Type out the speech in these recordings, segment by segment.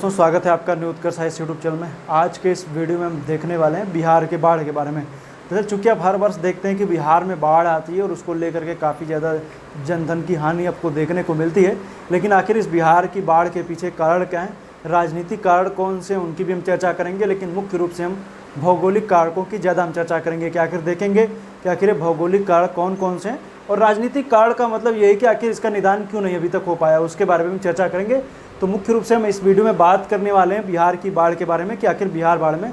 दोस्तों स्वागत है आपका न्यू उत्कर्ष साइंस यूट्यूब चैनल में। आज के इस वीडियो में हम देखने वाले हैं बिहार के बाढ़ के बारे में। जैसे चूँकि आप हर वर्ष देखते हैं कि बिहार में बाढ़ आती है और उसको लेकर के काफ़ी ज़्यादा जनधन की हानि आपको देखने को मिलती है, लेकिन आखिर इस बिहार की बाढ़ के पीछे कारण क्या है, राजनीतिक कारण कौन से, उनकी भी हम चर्चा करेंगे। लेकिन मुख्य रूप से हम भौगोलिक कारकों की ज़्यादा हम चर्चा करेंगे कि आखिर देखेंगे कि आखिर भौगोलिक कारक कौन कौन से हैं, और राजनीतिक कारण का मतलब ये है कि आखिर इसका निदान क्यों नहीं अभी तक हो पाया, उसके बारे में चर्चा करेंगे। तो मुख्य रूप से हम इस वीडियो में बात करने वाले हैं बिहार की बाढ़ के बारे में कि आखिर बिहार बाढ़ में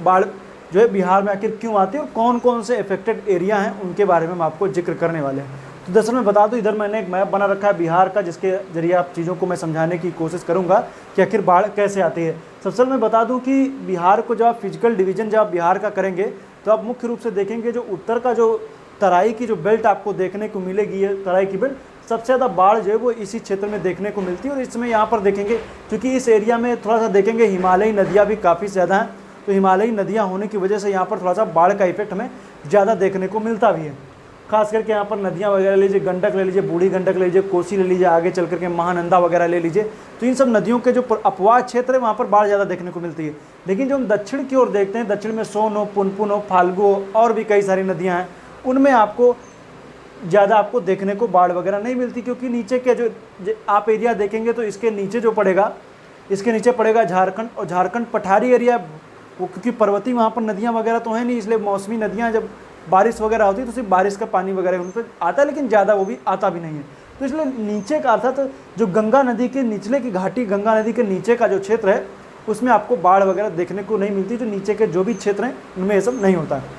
बाढ़ जो है बिहार में आखिर क्यों आती है और कौन कौन से अफेक्टेड एरिया हैं उनके बारे में हम आपको जिक्र करने वाले हैं। तो दरअसल मैं बता दूं, इधर मैंने एक मैप बना रखा है बिहार का, जिसके जरिए आप चीज़ों को मैं समझाने की कोशिश करूंगा कि आखिर बाढ़ कैसे आती है। सबसे मैं बता दूं कि बिहार को जब आप फिजिकल डिवीजन जब आप बिहार का करेंगे तो आप मुख्य रूप से देखेंगे जो उत्तर का जो तराई की जो बेल्ट आपको देखने को मिलेगी है, तराई की बेल्ट, सबसे ज़्यादा बाढ़ जो है वो इसी क्षेत्र में देखने को मिलती है। और इसमें यहाँ पर देखेंगे क्योंकि इस एरिया में थोड़ा सा देखेंगे हिमालयी नदियाँ भी काफ़ी ज़्यादा हैं, तो हिमालयी नदियाँ होने की वजह से यहाँ पर थोड़ा सा बाढ़ का इफेक्ट हमें ज़्यादा देखने को मिलता भी है। खास करके यहाँ पर नदियाँ वगैरह लीजिए, गंडक ले लीजिए, बूढ़ी गंडक ले लीजिए, कोसी ले लीजिए, आगे चल करके महानंदा वगैरह ले लीजिए, तो इन सब नदियों के जो अपवाह क्षेत्र है वहाँ पर बाढ़ ज़्यादा देखने को मिलती है। लेकिन जो हम दक्षिण की ओर देखते हैं, दक्षिण में सोन हो, पुनपुन हो, फाल्गु हो, और भी कई सारी नदियाँ हैं, उनमें आपको ज़्यादा आपको देखने को बाढ़ वगैरह नहीं मिलती, क्योंकि नीचे के जो आप एरिया देखेंगे तो इसके नीचे जो पड़ेगा, इसके नीचे पड़ेगा झारखंड, और झारखंड पठारी एरिया वो, क्योंकि पर्वतीय वहाँ पर नदियाँ वगैरह तो है नहीं, इसलिए मौसमी नदियाँ जब बारिश वगैरह होती है तो सिर्फ बारिश का पानी वगैरह उन पर आता है, लेकिन ज़्यादा वो भी आता भी नहीं है। तो इसलिए नीचे का अर्थात जो गंगा नदी के निचले की घाटी, गंगा नदी के नीचे का जो क्षेत्र है उसमें आपको बाढ़ वगैरह देखने को नहीं मिलती। जो नीचे के जो भी क्षेत्र हैं उनमें ये सब नहीं होता है।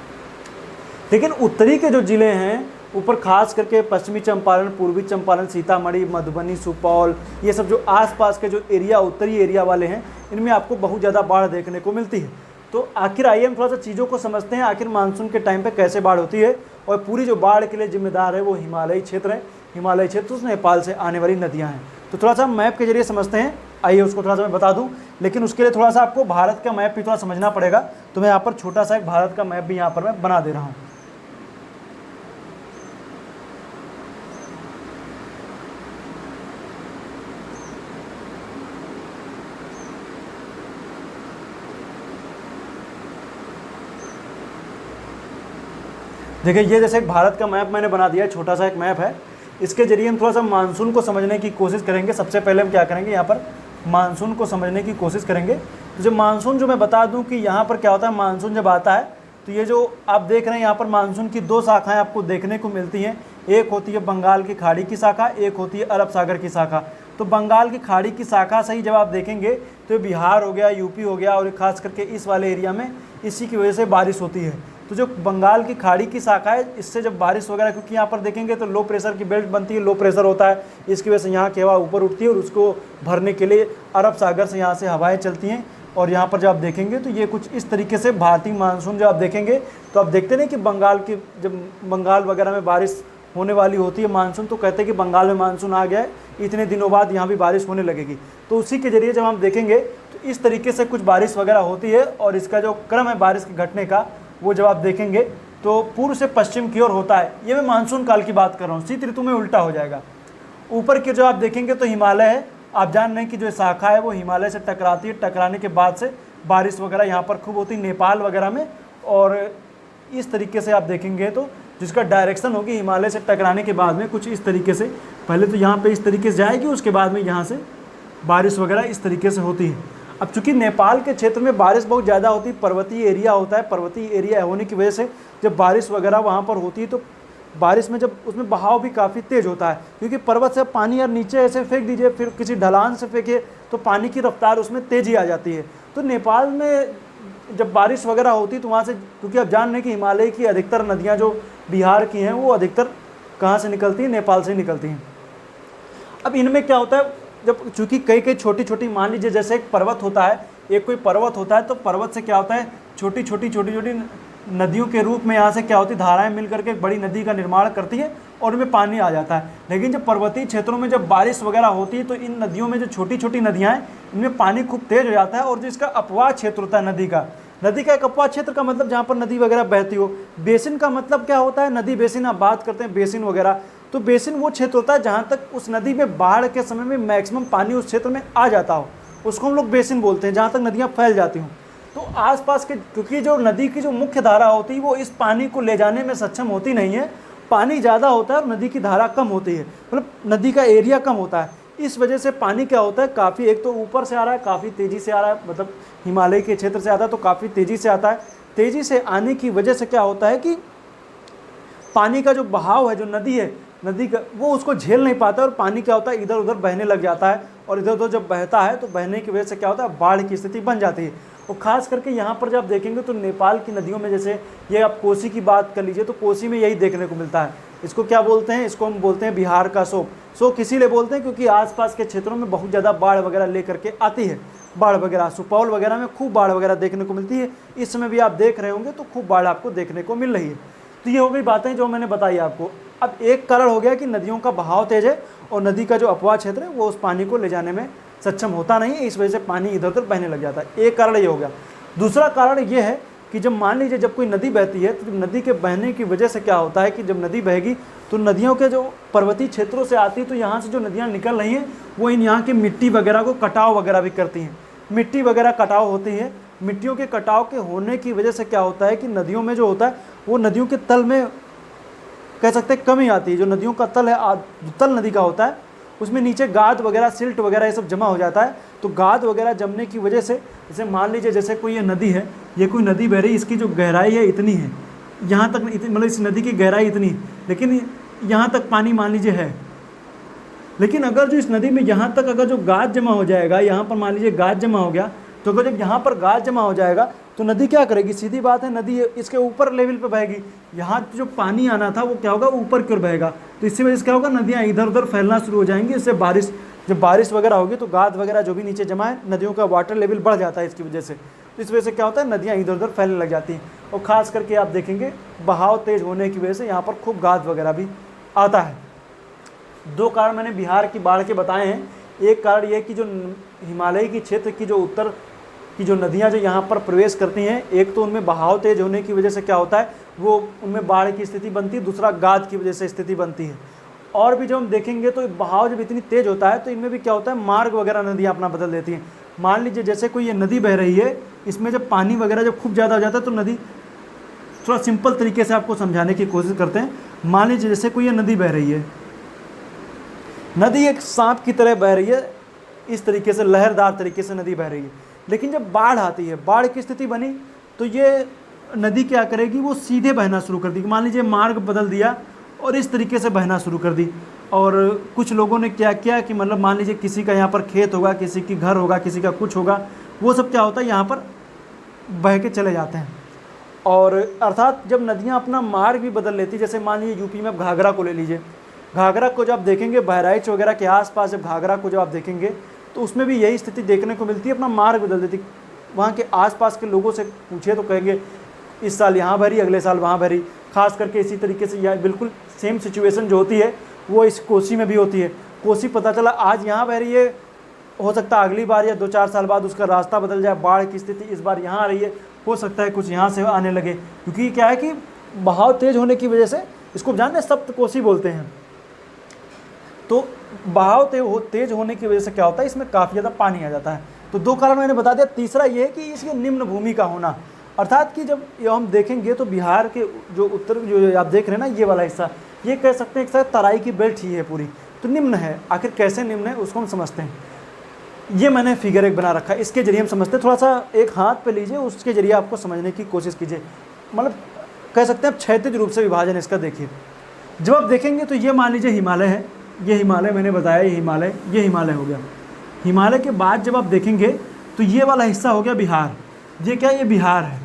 लेकिन उत्तरी के जो ज़िले हैं ऊपर, खास करके पश्चिमी चंपारण, पूर्वी चंपारण, सीतामढ़ी, मधुबनी, सुपौल, ये सब जो आसपास के जो एरिया, उत्तरी एरिया वाले हैं, इनमें आपको बहुत ज़्यादा बाढ़ देखने को मिलती है। तो आखिर आइए हम थोड़ा सा चीज़ों को समझते हैं, आखिर मानसून के टाइम पे कैसे बाढ़ होती है। और पूरी जो बाढ़ के लिए जिम्मेदार है वो हिमालयी क्षेत्र है। हिमालयी क्षेत्र उस नेपाल से आने वाली नदियाँ हैं। तो थोड़ा सा मैप के जरिए समझते हैं, आइए उसको थोड़ा सा मैं बता दूं, लेकिन उसके लिए थोड़ा सा आपको भारत का मैप भी थोड़ा समझना पड़ेगा। तो मैं यहाँ पर छोटा सा एक भारत का मैप भी यहाँ पर मैं बना दे रहा हूँ। देखिए, ये जैसे एक भारत का मैप मैंने बना दिया है, छोटा सा एक मैप है। इसके जरिए हम थोड़ा सा मानसून को समझने की कोशिश करेंगे। सबसे पहले हम क्या करेंगे, यहाँ पर मानसून को समझने की कोशिश करेंगे। तो जो मानसून, जो मैं बता दूं कि यहाँ पर क्या होता है, मानसून जब आता है तो ये जो आप देख रहे हैं यहाँ पर मानसून की दो शाखाएँ आपको देखने को मिलती हैं। एक होती है बंगाल की खाड़ी की शाखा, एक होती है अरब सागर की शाखा। तो बंगाल की खाड़ी की शाखा से ही जब आप देखेंगे तो बिहार हो गया, यूपी हो गया, और खास करके इस वाले एरिया में इसी की वजह से बारिश होती है। तो जो बंगाल की खाड़ी की शाखा है, इससे जब बारिश वगैरह, क्योंकि यहाँ पर देखेंगे तो लो प्रेशर की बेल्ट बनती है, लो प्रेशर होता है, इसकी वजह से यहाँ की हवा ऊपर उठती है और उसको भरने के लिए अरब सागर से यहाँ से हवाएं चलती हैं। और यहाँ पर जब आप देखेंगे तो ये कुछ इस तरीके से भारतीय मानसून जब आप देखेंगे तो आप देखते नहीं कि बंगाल की, जब बंगाल वगैरह में बारिश होने वाली होती है मानसून, तो कहते हैं कि बंगाल में मानसून आ गया है, इतने दिनों बाद यहाँ भी बारिश होने लगेगी। तो उसी के जरिए जब हम देखेंगे तो इस तरीके से कुछ बारिश वगैरह होती है। और इसका जो क्रम है बारिश के घटने का, वो जब आप देखेंगे तो पूर्व से पश्चिम की ओर होता है। ये मैं मानसून काल की बात कर रहा हूँ, शीत ऋतु में उल्टा हो जाएगा। ऊपर के जो आप देखेंगे तो हिमालय है, आप जान रहे हैं कि जो शाखा है वो हिमालय से टकराती है, टकराने के बाद से बारिश वगैरह यहाँ पर खूब होती है नेपाल वगैरह में। और इस तरीके से आप देखेंगे तो जिसका डायरेक्शन होगी हिमालय से टकराने के बाद में कुछ इस तरीके से, पहले तो यहाँ पे इस तरीके से जाएगी, उसके बाद में यहाँ से बारिश वगैरह इस तरीके से होती है। अब चूंकि नेपाल के क्षेत्र में बारिश बहुत ज़्यादा होती है, पर्वतीय एरिया होता है, पर्वतीय एरिया होने की वजह से जब बारिश वगैरह वहाँ पर होती है तो बारिश में जब उसमें बहाव भी काफ़ी तेज़ होता है, क्योंकि पर्वत से पानी यार नीचे ऐसे फेंक दीजिए, फिर किसी ढलान से फेंकिए तो पानी की रफ्तार उसमें तेज़ी आ जाती है। तो नेपाल में जब बारिश वगैरह होती है तो वहाँ से, क्योंकि आप जान रहे हैं कि हिमालय की अधिकतर नदियाँ जो बिहार की हैं वो अधिकतर कहाँ से निकलती हैं, नेपाल से निकलती हैं। अब इनमें क्या होता है, जब चूँकि कई कई छोटी छोटी, मान लीजिए जैसे एक पर्वत होता है, एक कोई पर्वत होता है, तो पर्वत से क्या होता है, छोटी छोटी नदियों के रूप में यहाँ से क्या होती है, धाराएं मिल करके एक बड़ी नदी का निर्माण करती है और उनमें पानी आ जाता है। लेकिन जब पर्वतीय क्षेत्रों में जब बारिश वगैरह होती है तो इन नदियों में जो छोटी छोटी नदियाँ हैं इनमें पानी खूब तेज हो जाता है। और जो इसका अपवाह क्षेत्र होता है नदी का एक अपवाह क्षेत्र का मतलब जहाँ पर नदी वगैरह बहती हो। बेसिन का मतलब क्या होता है, नदी बेसिन, आप बात करते हैं बेसिन वगैरह, तो बेसिन वो क्षेत्र होता है जहाँ तक उस नदी में बाढ़ के समय में मैक्सिमम पानी उस क्षेत्र में आ जाता हो। उसको हम लोग बेसिन बोलते हैं, जहाँ तक नदियाँ फैल जाती हों। तो आसपास के, क्योंकि जो नदी की जो मुख्य धारा होती है वो इस पानी को ले जाने में सक्षम होती नहीं है, पानी ज़्यादा होता है और नदी की धारा कम होती है, मतलब नदी का एरिया कम होता है। इस वजह से पानी क्या होता है, काफ़ी, एक तो ऊपर से आ रहा है, काफ़ी तेज़ी से आ रहा है, मतलब हिमालय के क्षेत्र से आता है तो काफ़ी तेज़ी से आता है। तेज़ी से आने की वजह से क्या होता है कि पानी का जो बहाव है, जो नदी है, नदी का वो उसको झेल नहीं पाता है और पानी क्या होता है इधर उधर बहने लग जाता है। और इधर उधर जब बहता है तो बहने की वजह से क्या होता है, बाढ़ की स्थिति बन जाती है। और ख़ास करके यहाँ पर जब आप देखेंगे तो नेपाल की नदियों में, जैसे ये आप कोसी की बात कर लीजिए तो कोसी में यही देखने को मिलता है। इसको क्या बोलते हैं, इसको हम बोलते हैं बिहार का शोक। शोक इसीलिए बोलते हैं क्योंकि आसपास के क्षेत्रों में बहुत ज़्यादा बाढ़ वगैरह लेकर के आती है। बाढ़ वगैरह सुपौल वगैरह में खूब बाढ़ वगैरह देखने को मिलती है। इस समय भी आप देख रहे होंगे तो खूब बाढ़ आपको देखने को मिल रही है। तो ये हो गई बातें जो मैंने बताई आपको। अब एक कारण हो गया कि नदियों का बहाव तेज है और नदी का जो अपवाह क्षेत्र है वो उस पानी को ले जाने में सक्षम होता नहीं है, इस वजह से पानी इधर उधर बहने लग जाता है। एक कारण ये हो गया। दूसरा कारण ये है कि जब मान लीजिए जब कोई नदी बहती है तो नदी के बहने की वजह से क्या होता है कि जब नदी बहेगी तो नदियों के जो पर्वतीय क्षेत्रों से आती है तो यहाँ से जो नदियाँ निकल रही हैं वो इन यहाँ की मिट्टी वगैरह को कटाव वगैरह भी करती हैं। मिट्टी वगैरह कटाव होती है। मिट्टियों के कटाव के होने की वजह से क्या होता है कि नदियों में जो होता है वो नदियों के तल में कह सकते हैं कमी आती है। जो नदियों का तल है, तल नदी का होता है, उसमें नीचे गाद वगैरह, सिल्ट वगैरह ये सब जमा हो जाता है। तो गाद वगैरह जमने की वजह से, जैसे मान लीजिए जैसे कोई ये नदी है, ये कोई नदी बह रही, इसकी जो गहराई है इतनी है, यहाँ तक मतलब इस नदी की गहराई इतनी, लेकिन यहाँ तक पानी मान लीजिए है। लेकिन अगर जो इस नदी में यहाँ तक अगर जो गाद जमा हो जाएगा, यहाँ पर मान लीजिए गाद जमा हो गया, तो अगर जब यहाँ पर गाद जमा हो जाएगा तो नदी क्या करेगी, सीधी बात है, नदी इसके ऊपर लेवल पे बहेगी। यहाँ जो पानी आना था वो क्या होगा, ऊपर की ओर बहेगा। तो इसी वजह से क्या होगा, नदियाँ इधर उधर फैलना शुरू हो जाएंगी। इससे बारिश, जब बारिश वगैरह होगी तो गाद वगैरह जो भी नीचे जमा है, नदियों का वाटर लेवल बढ़ जाता है इसकी वजह से। तो इस वजह से क्या होता है, नदियाँ इधर उधर फैलने लग जाती हैं। और ख़ास करके आप देखेंगे बहाव तेज़ होने की वजह से यहाँ पर खूब गाद वगैरह भी आता है। दो कारण मैंने बिहार की बाढ़ के बताए हैं। एक कारण ये कि जो हिमालय की क्षेत्र की जो उत्तर की जो नदियाँ जो यहाँ पर प्रवेश करती हैं, एक तो उनमें बहाव तेज होने की वजह से क्या होता है वो उनमें बाढ़ की स्थिति बनती है, दूसरा गाद की वजह से स्थिति बनती है। और भी जब हम देखेंगे तो बहाव जब इतनी तेज होता है तो इनमें भी क्या होता है, मार्ग वगैरह नदियाँ अपना बदल देती हैं। मान लीजिए जैसे कोई ये नदी बह रही है, इसमें जब पानी वगैरह जब खूब ज़्यादा हो जाता है तो नदी, थोड़ा सिंपल तरीके से आपको समझाने की कोशिश करते हैं। मान लीजिए जैसे कोई ये नदी बह रही है, नदी एक सांप की तरह बह रही है, इस तरीके से लहरदार तरीके से नदी बह रही है। लेकिन जब बाढ़ आती है, बाढ़ की स्थिति बनी तो ये नदी क्या करेगी, वो सीधे बहना शुरू कर दी। मान लीजिए मार्ग बदल दिया और इस तरीके से बहना शुरू कर दी। और कुछ लोगों ने क्या किया कि मतलब मान लीजिए किसी का यहाँ पर खेत होगा, किसी की घर होगा, किसी का कुछ होगा, वो सब क्या होता है यहाँ पर बह के चले जाते हैं। और अर्थात जब नदियाँ अपना मार्ग भी बदल लेती, जैसे मान लीजिए यूपी में अब घाघरा को ले लीजिए, घाघरा को जब आप देखेंगे बहराइच वगैरह के आसपास, जब घाघरा को जब आप देखेंगे तो उसमें भी यही स्थिति देखने को मिलती है, अपना मार्ग बदल देती। वहाँ के आसपास के लोगों से पूछे तो कहेंगे इस साल यहाँ भरी, अगले साल वहाँ भरी। खास करके इसी तरीके से यह बिल्कुल सेम सिचुएशन जो होती है वो इस कोसी में भी होती है। कोसी पता चला आज यहाँ बह रही है, हो सकता है अगली बार या 2-4 साल बाद उसका रास्ता बदल जाए, बाढ़ की स्थिति इस बार यहाँ आ रही है, हो सकता है कुछ यहाँ से आने लगे। क्योंकि क्या है कि बहाव तेज होने की वजह से, इसको जानते हैं सप्त कोसी बोलते हैं। तो बहाव तेज होने की वजह से क्या होता है, इसमें काफ़ी ज़्यादा पानी आ जाता है। तो दो कारण मैंने बता दिया। तीसरा ये है कि इसकी निम्न भूमि का होना, अर्थात कि जब हम देखेंगे तो बिहार के जो उत्तर जो आप देख रहे हैं ना, ये वाला हिस्सा, ये कह सकते हैं एक साथ तराई की बेल्ट ही है पूरी, तो निम्न है। आखिर कैसे निम्न है उसको हम समझते हैं। ये मैंने फिगर एक बना रखा है, इसके जरिए हम समझते हैं। थोड़ा सा एक हाथ पे लीजिए, उसके जरिए आपको समझने की कोशिश कीजिए। मतलब कह सकते हैं आप क्षैतिज रूप से विभाजन इसका देखिए। जब आप देखेंगे तो ये मान लीजिए हिमालय है, ये हिमालय मैंने बताया, ये हिमालय हो गया। हिमालय के बाद जब आप देखेंगे तो ये वाला हिस्सा हो गया बिहार, ये क्या, ये बिहार है।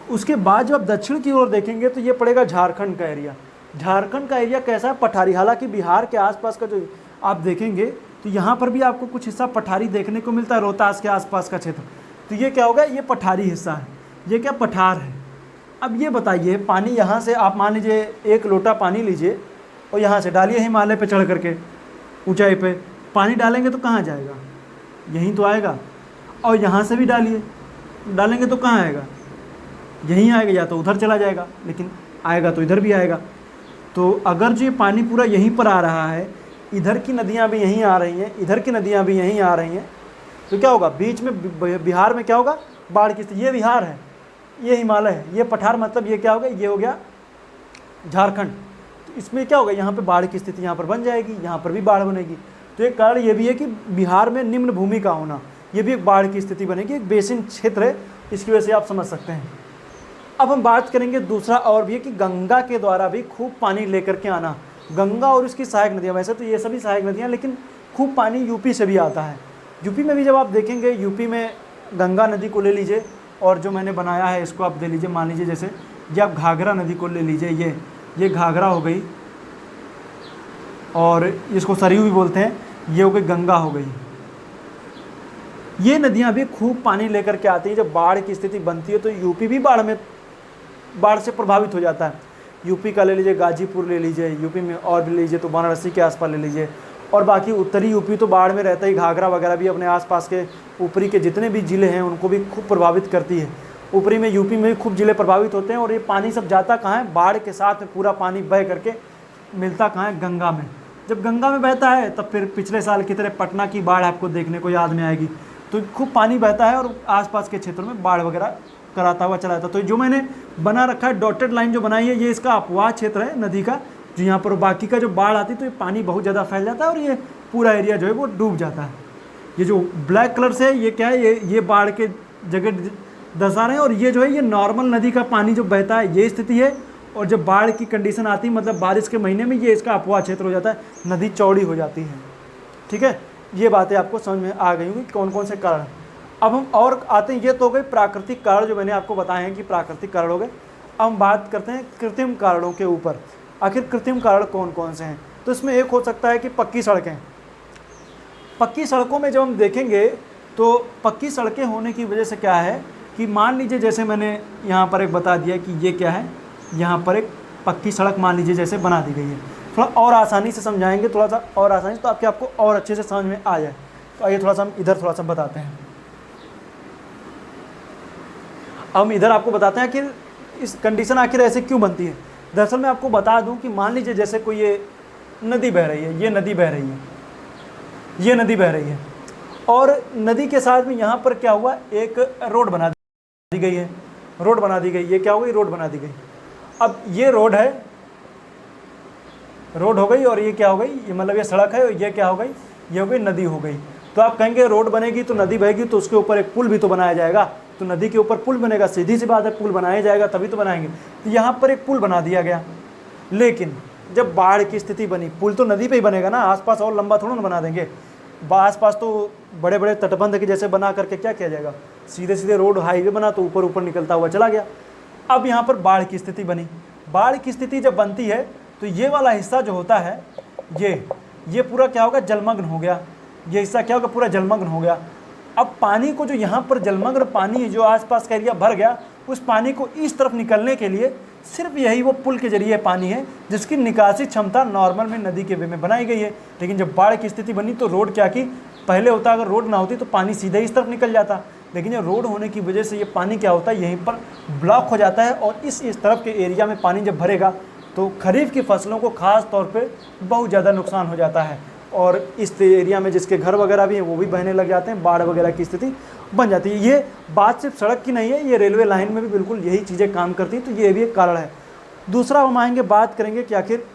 उसके बाद जब आप दक्षिण की ओर देखेंगे तो ये पड़ेगा झारखंड का एरिया। झारखंड का एरिया कैसा है, पठारी। हालांकि बिहार के आसपास का जो आप देखेंगे तो यहाँ पर भी आपको कुछ हिस्सा पठारी देखने को मिलता है, रोहतास के आसपास का क्षेत्र। तो ये क्या होगा, ये पठारी हिस्सा है, ये क्या पठार है। अब ये बताइए, पानी यहाँ से आप मान लीजिए 1 लोटा पानी लीजिए और यहाँ से डालिए हिमालय पे चढ़ करके, ऊंचाई पे पानी डालेंगे तो कहाँ जाएगा, यहीं तो आएगा। और यहाँ से भी डालेंगे तो कहाँ आएगा, यहीं आएगा, या तो उधर चला जाएगा, लेकिन आएगा तो इधर भी आएगा। तो अगर जो ये पानी पूरा यहीं पर आ रहा है, इधर की नदियाँ भी यहीं आ रही हैं, इधर की नदियाँ भी यहीं आ रही हैं, तो क्या होगा, बीच में बिहार में क्या होगा, बाढ़ की स्थिति। ये बिहार है, ये हिमालय है, ये पठार, मतलब ये क्या होगा, ये हो गया झारखंड। तो इसमें क्या होगा, यहाँ पे बाढ़ की स्थिति यहाँ पर बन जाएगी, यहाँ पर भी बाढ़ बनेगी। तो एक कारण ये भी है कि बिहार में निम्न भूमि का होना, ये भी एक बाढ़ की स्थिति बनेगी, एक बेसिन क्षेत्र है, इसकी वजह से आप समझ सकते हैं। अब हम बात करेंगे दूसरा और भी है कि गंगा के द्वारा भी खूब पानी लेकर के आना। गंगा और उसकी सहायक नदियाँ, वैसे तो ये सभी सहायक नदियाँ, लेकिन खूब पानी यूपी से भी आता है। यूपी में भी जब आप देखेंगे, यूपी में गंगा नदी को ले लीजिए और जो मैंने बनाया है इसको आप दे लीजिए, मान लीजिए जैसे ये आप घाघरा नदी को ले लीजिए, ये घाघरा हो गई और इसको सरयू भी बोलते हैं, ये हो गई गंगा हो गई। ये नदियाँ भी खूब पानी लेकर के आती हैं। जब बाढ़ की स्थिति बनती है तो यूपी भी बाढ़ से प्रभावित हो जाता है। यूपी का ले लीजिए, गाजीपुर ले लीजिए, यूपी में और भी ले लीजिए तो वाराणसी के आसपास ले लीजिए, और बाकी उत्तरी यूपी तो बाढ़ में रहता ही। घाघरा वगैरह भी अपने आसपास के ऊपरी के जितने भी ज़िले हैं उनको भी खूब प्रभावित करती है। ऊपरी में यूपी में भी खूब ज़िले प्रभावित होते हैं। और ये पानी सब जाता कहाँ है, बाढ़ के साथ में पूरा पानी बह करके मिलता कहाँ है, गंगा में। जब गंगा में बहता है तब फिर पिछले साल की तरह पटना की बाढ़ आपको देखने को याद में आएगी। तो खूब पानी बहता है और आसपास के क्षेत्रों में बाढ़ वगैरह कराता हुआ चला जाता है। तो जो मैंने बना रखा है डॉटेड लाइन जो बनाई है, ये इसका अपवाह क्षेत्र है नदी का, जो यहाँ पर बाकी का जो बाढ़ आती है तो ये पानी बहुत ज़्यादा फैल जाता है और ये पूरा एरिया जो है वो डूब जाता है। ये जो ब्लैक कलर से है ये क्या है, ये बाढ़ के जगह दर्शा रहे हैं। और ये जो है ये नॉर्मल नदी का पानी जो बहता है ये स्थिति है। और जब बाढ़ की कंडीशन आती है, मतलब बारिश के महीने में, ये इसका अपवाह क्षेत्र हो जाता है, नदी चौड़ी हो जाती है। ठीक है, ये बातें आपको समझ में आ गई होंगी कौन कौन से कारण। अब हम और आते हैं, ये तो हो गए प्राकृतिक कारण जो मैंने आपको बताए हैं कि प्राकृतिक कारण हो गए। अब हम बात करते हैं कृत्रिम कारणों के ऊपर। आखिर कृत्रिम कारण कौन कौन से हैं, तो इसमें एक हो सकता है कि पक्की सड़कें। पक्की सड़कों में जब हम देखेंगे तो पक्की सड़कें होने की वजह से क्या है कि मान लीजिए जैसे मैंने यहाँ पर एक बता दिया कि ये क्या है, यहाँ पर एक पक्की सड़क मान लीजिए जैसे बना दी गई है। थोड़ा और आसानी से समझाएंगे, थोड़ा सा और आसानी से, तो आपको और अच्छे से समझ में आ जाए। तो आइए थोड़ा सा हम इधर थोड़ा सा बताते हैं। हम इधर आपको बताते हैं कि इस कंडीशन आखिर ऐसे क्यों बनती है। दरअसल मैं आपको बता दूं कि मान लीजिए जैसे कोई ये नदी बह रही है, ये नदी बह रही है, ये नदी बह रही है, और नदी के साथ में यहाँ पर क्या हुआ, एक रोड बना दी गई है। रोड बना दी गई, ये क्या हो गई, रोड बना दी गई। अब ये रोड है, रोड हो गई, और ये क्या हो गई, ये मतलब ये सड़क है, और ये क्या हो गई, ये हो गई नदी हो गई। तो आप कहेंगे रोड बनेगी तो नदी बहेगी तो उसके ऊपर एक पुल भी तो बनाया जाएगा, तो नदी के ऊपर पुल बनेगा, सीधी सी बात है, पुल बनाया जाएगा तभी तो बनाएंगे। तो यहाँ पर एक पुल बना दिया गया, लेकिन जब बाढ़ की स्थिति बनी, पुल तो नदी पे ही बनेगा ना, आसपास और लंबा थोड़ा ना बना देंगे। आसपास तो बड़े बड़े तटबंध के जैसे बना करके क्या किया जाएगा, सीधे सीधे रोड हाईवे बना तो ऊपर ऊपर निकलता हुआ चला गया। अब यहाँ पर बाढ़ की स्थिति बनी। बाढ़ की स्थिति जब बनती है तो ये वाला हिस्सा जो होता है, ये पूरा क्या होगा, जलमग्न हो गया। ये हिस्सा क्या होगा, पूरा जलमग्न हो गया। अब पानी को, जो यहाँ पर जलमग्न पानी जो आसपास का एरिया भर गया, उस पानी को इस तरफ निकलने के लिए सिर्फ यही वो पुल के जरिए पानी है, जिसकी निकासी क्षमता नॉर्मल में नदी के वे में बनाई गई है। लेकिन जब बाढ़ की स्थिति बनी तो रोड क्या की, पहले होता अगर रोड ना होती तो पानी सीधे इस तरफ निकल जाता, लेकिन ये रोड होने की वजह से ये पानी क्या होता है, यहीं पर ब्लॉक हो जाता है। और इस तरफ के एरिया में पानी जब भरेगा तो खरीफ की फसलों को खास तौर पे बहुत ज़्यादा नुकसान हो जाता है। और इस एरिया में जिसके घर वगैरह भी हैं वो भी बहने लग जाते हैं, बाढ़ वगैरह की स्थिति बन जाती है। ये बात सिर्फ सड़क की नहीं है, ये रेलवे लाइन में भी बिल्कुल यही चीज़ें काम करती हैं, तो ये भी एक कारण है। दूसरा हम आएंगे, बात करेंगे कि आखिर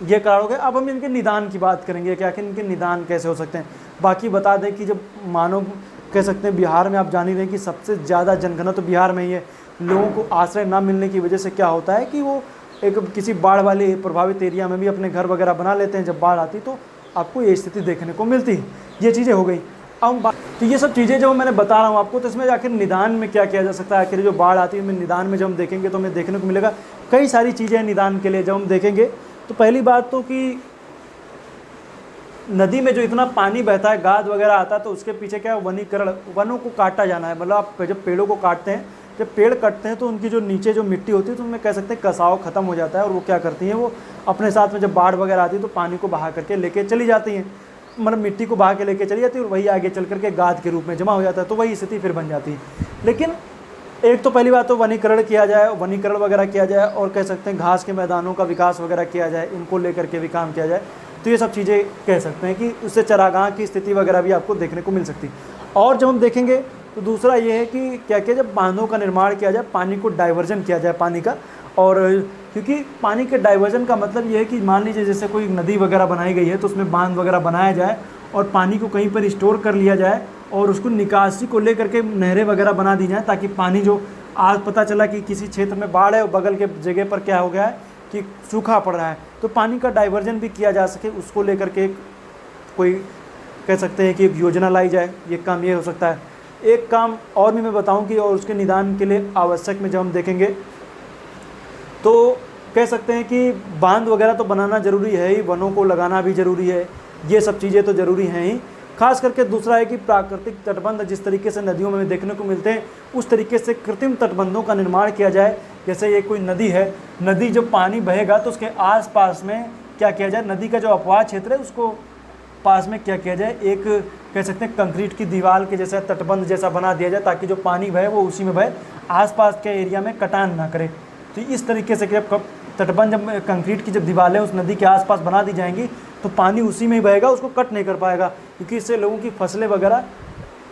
ये कारण हो गए। अब हम इनके निदान की बात करेंगे कि आखिर इनके निदान कैसे हो सकते हैं। बाकी बता दें कि जब मानव कह सकते हैं बिहार में, आप जान ही रहे हैं कि सबसे ज़्यादा जनघनत्व तो बिहार में ही है। लोगों को आश्रय ना मिलने की वजह से क्या होता है कि वो एक किसी बाढ़ वाले प्रभावित एरिया में भी अपने घर वगैरह बना लेते हैं। जब बाढ़ आती तो आपको ये स्थिति देखने को मिलती है। ये चीज़ें हो गई। अब तो ये सब चीज़ें जो मैंने बता रहा हूँ आपको, तो इसमें आखिर निदान में क्या किया जा सकता है। आखिर जो बाढ़ आती है निदान में जब हम देखेंगे तो हमें देखने को मिलेगा कई सारी चीज़ें निदान के लिए जब हम देखेंगे। तो पहली बात तो कि नदी में जो इतना पानी बहता है, गाद वगैरह आता है, तो उसके पीछे क्या है, वनीकरण, वनों को काटा जाना है। मतलब आप जब पेड़ों को काटते हैं, जब पेड़ कटते हैं तो उनकी जो नीचे जो मिट्टी होती है तो उनमें कह सकते हैं कसाव खत्म हो जाता है। और वो क्या करती हैं, वो अपने साथ में जब बाढ़ वगैरह आती है तो पानी को बहा करके लेके चली जाती हैं, मतलब मिट्टी को बहा के लेके चली जाती है, और वही आगे चल करके गाद के रूप में जमा हो जाता है। तो वही स्थिति फिर बन जाती है। लेकिन एक तो पहली बात तो वनीकरण किया जाए, वनीकरण वगैरह किया जाए, और कह सकते हैं घास के मैदानों का विकास वगैरह किया जाए, इनको लेकर के भी काम किया जाए। तो ये सब चीज़ें कह सकते हैं कि उससे चरागाह की स्थिति वगैरह भी आपको देखने को मिल सकती है। और जब हम देखेंगे तो दूसरा ये है कि क्या किया जब बांधों का निर्माण किया जाए, पानी को डाइवर्जन किया जाए पानी का। और क्योंकि पानी के डाइवर्जन का मतलब ये है कि मान लीजिए जैसे कोई नदी वगैरह बनाई गई है तो उसमें बांध वगैरह बनाया जाए और पानी को कहीं पर स्टोर कर लिया जाए और उसको निकासी को लेकर के नहरें वगैरह बना दी जाए, ताकि पानी जो आज पता चला कि किसी क्षेत्र में बाढ़ है और बगल के जगह पर क्या हो गया है कि सूखा पड़ रहा है, तो पानी का डाइवर्जन भी किया जा सके, उसको लेकर के कोई कह सकते हैं कि एक योजना लाई जाए। ये काम ये हो सकता है। एक काम और भी मैं बताऊं कि और उसके निदान के लिए आवश्यक में जब हम देखेंगे तो कह सकते हैं कि बांध वगैरह तो बनाना ज़रूरी है ही, वनों को लगाना भी ज़रूरी है, ये सब चीज़ें तो ज़रूरी हैं ही। खास करके दूसरा है कि प्राकृतिक तटबंध जिस तरीके से नदियों में देखने को मिलते हैं उस तरीके से कृत्रिम तटबंधों का निर्माण किया जाए। जैसे ये कोई नदी है, नदी जब पानी बहेगा तो उसके आसपास में क्या किया जाए, नदी का जो अपवाह क्षेत्र है उसको पास में क्या किया जाए, एक कह सकते हैं कंक्रीट की दीवार के जैसा तटबंध जैसा बना दिया जाए, ताकि जो पानी बहे वो उसी में बहे, आसपास के एरिया में कटान ना करे। तो इस तरीके से जब तटबंध जब कंक्रीट की जब दीवारें उस नदी के आसपास बना दी जाएंगी तो पानी उसी में ही बहेगा, उसको कट नहीं कर पाएगा, क्योंकि इससे लोगों की फसलें वगैरह,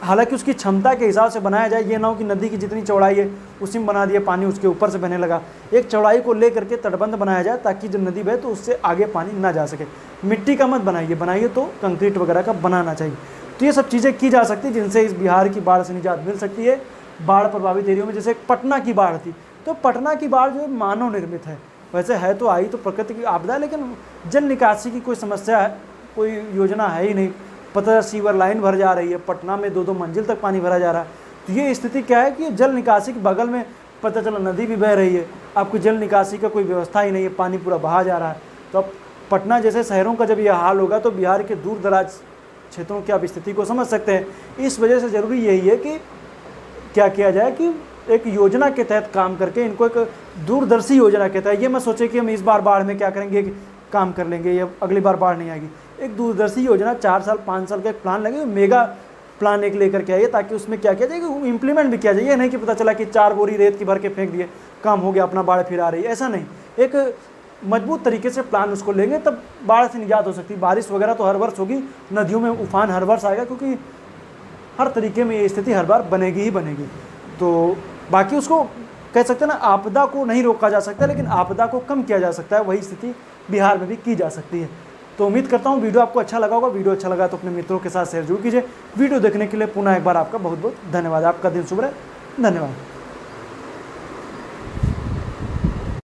हालांकि उसकी क्षमता के हिसाब से बनाया जाए, ये ना हो कि नदी की जितनी चौड़ाई है उसी में बना दिया, पानी उसके ऊपर से बहने लगा। एक चौड़ाई को ले करके तटबंध बनाया जाए ताकि जब नदी बहे तो उससे आगे पानी ना जा सके। मिट्टी का मत बनाइए तो कंक्रीट वगैरह का बनाना चाहिए। तो ये सब चीज़ें की जा सकती है जिनसे इस बिहार की बाढ़ से निजात मिल सकती है। बाढ़ प्रभावित एरियो में जैसे पटना की बाढ़ थी, तो पटना की बाढ़ जो है मानव निर्मित है, वैसे है तो आई तो प्रकृति की आपदा, लेकिन जल निकासी की कोई समस्या है, कोई योजना है ही नहीं। पता सीवर लाइन भर जा रही है, पटना में 2-2 मंजिल तक पानी भरा जा रहा है। तो ये स्थिति क्या है कि जल निकासी के बगल में पता चला नदी भी बह रही है, आपको जल निकासी का कोई व्यवस्था ही नहीं है, पानी पूरा बहा जा रहा है। तो अब पटना जैसे शहरों का जब यह हाल होगा तो बिहार के दूर दराज क्षेत्रों की आप स्थिति को समझ सकते हैं। इस वजह से ज़रूरी यही है कि क्या किया जाए कि एक योजना के तहत काम करके इनको एक दूरदर्शी योजना के तहत, ये मत सोचे कि हम इस बार बाढ़ में क्या करेंगे, काम कर लेंगे या अगली बार बाढ़ नहीं आएगी। एक दूरदर्शी योजना 4 साल 5 साल का एक प्लान लगे, मेगा प्लान एक लेकर के आइए, ताकि उसमें क्या किया जाए कि इम्प्लीमेंट भी किया जाए। ये नहीं कि पता चला कि 4 बोरी रेत की भर के फेंक दिए, काम हो गया, अपना बाढ़ फिर आ रही है, ऐसा नहीं। एक मजबूत तरीके से प्लान उसको लेंगे तब बाढ़ से निजात हो सकती है। बारिश वगैरह तो हर वर्ष होगी, नदियों में उफान हर वर्ष आएगा, क्योंकि हर तरीके में ये स्थिति हर बार बनेगी ही बनेगी। तो बाकी उसको कह सकते हैं ना, आपदा को नहीं रोका जा सकता, लेकिन आपदा को कम किया जा सकता है, वही स्थिति बिहार में भी की जा सकती है। तो उम्मीद करता हूँ वीडियो आपको अच्छा लगा होगा। वीडियो अच्छा लगा तो अपने मित्रों के साथ शेयर जरूर कीजिए। वीडियो देखने के लिए पुनः एक बार आपका बहुत बहुत धन्यवाद। आपका दिन शुभ रहे। धन्यवाद।